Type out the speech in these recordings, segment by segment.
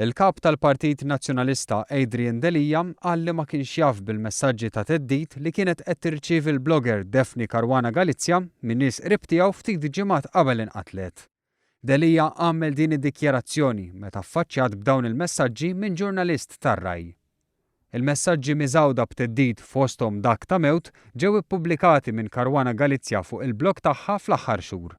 Il-kap tal-Partit Nazzjonalista Adrian Delija qal li ma kienx jaf bil-messaġġi ta' teddid li kienet qed tirċievi l-blogger Daphne Caruana Galizia minn nies qrib tiegħu ftit ġimgħat qabel inqatlet. Delija għamel din id-dikjarazzjoni meta affaċċjat b'dawn il-messaġġi minn ġurnalist tar-Rai. Il-messaġġi miżawda b'teddid fosthom dak ta' mewt ġew ippubblikati minn Caruana Galizia fuq il-blog tagħha fl-aħħar xhur.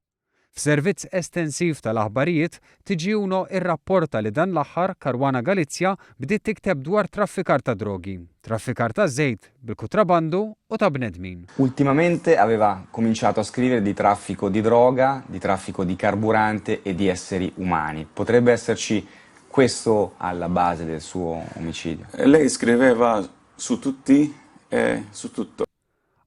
F'servizz estensiv tal-aħbarijiet tiġi uno irrapporta li dan l-aħħar Caruana Galizia bdiet tikteb dwar traffikar ta' drogi, traffikar ta' żejt bil-kutrabandu u ta' bnedmin. Ultimamente aveva cominciato a scrivere di traffico di droga, di traffico di carburante e di esseri umani. Potrebbe esserci questo alla base del suo omicidio. Lei scriveva su tutti e su tutto.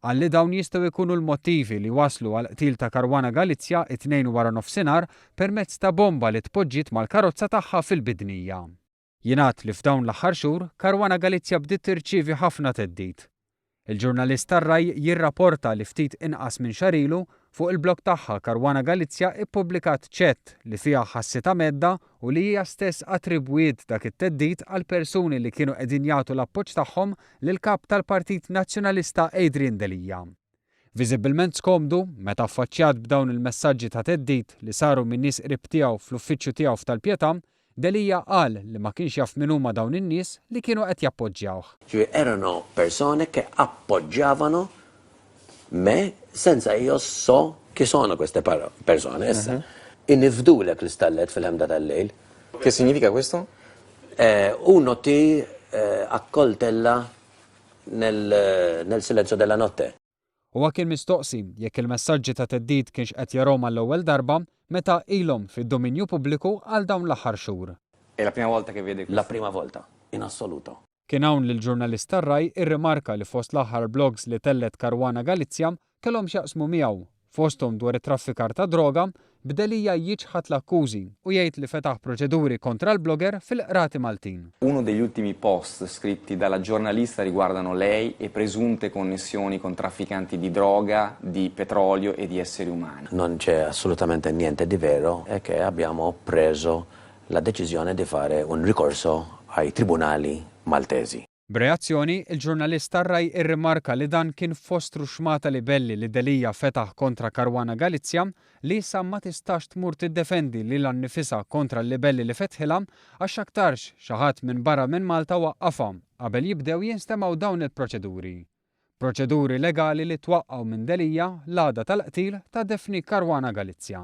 Għalli dawn jistgħu jkunu l-mottivi li waslu għal qtil ta' Caruana Galizia it-tnejn wara nofsinhar permezz ta' bomba li tpoġġiet mal-karozza tagħha fil-bidnija. Jingħad li f'dawn l-aħħar xhur Caruana Galizia bdiet tirċievi ħafna teddid. Il-ġurnalist tar-Rai jirrapporta li ftit inqas minn xahar ilu fuq il-blog tagħha Caruana Galizia ippubblikat ċett li fiha ħassita medda u li hija stess attribwiet dak it-teddid għal persuni li kienu qegħdin jagħtu l-appoġġ tagħhom lill-kap tal-Partit Nazzjonalista Adrian Delija. Viżibbilment skomdu meta affaċċjat b'dawn il-messaġġi ta' teddid li saru minn nies qrib tiegħu fl-uffiċċju tiegħu f'Talpjeta, Delija qal li ma kienx jaf min huma dawn in-nies li kienu qed jappoġġjawh. Erano persone che appoggiavano me senza io so chi sono queste persone. Inifdulek l-istallet fil-ħemda tal-lejl. Che significa questo? Uno ti accoltella nel silenzio della notte. Huwa kien mistoqsi jekk il-messaġġi ta' teddid kienx qed jarhom għall-ewwel darba meta ilhom fid-dominju pubbliku għal dawn l-aħħar xhur. È la prima volta che vede questo? La prima volta, in assoluto. Kien hawn lill-ġurnalist tar-Rai irrimarka li fost l-aħħar blogs li tellet Caruana Galizia kellhom x'jaqsmu miegħu fosthom dwar it-traffikar ta' droga b'Delija jiġħad l-akkużi u jgħid li fetaħ proċeduri kontra l-blogger fil-qrati Maltin. Uno degli ultimi post scritti dalla giornalista riguardano lei e presunte connessioni con trafficanti di droga, di petrolio e di esseri umani. Non c'è assolutamente niente di vero, è che abbiamo preso la decisione di fare un ricorso ai tribunali maltesi. B'reazzjoni, il-ġurnalist tar-Rai irrimarka li dan kien fostru xmata libelli li Delija fetaħ kontra Caruana Galizia li sa ma tistax tmur tiddefendi lilha nnifisha kontra l-libelli li fetħilha għax aktarx xi ħadd minn barra minn Malta waqqafha qabel jibdew jinstemaw dawn il-proċeduri. Proċeduri legali li twaqqgħu minn Delija l-għada tal-qtil ta' Daphne Caruana Galizia.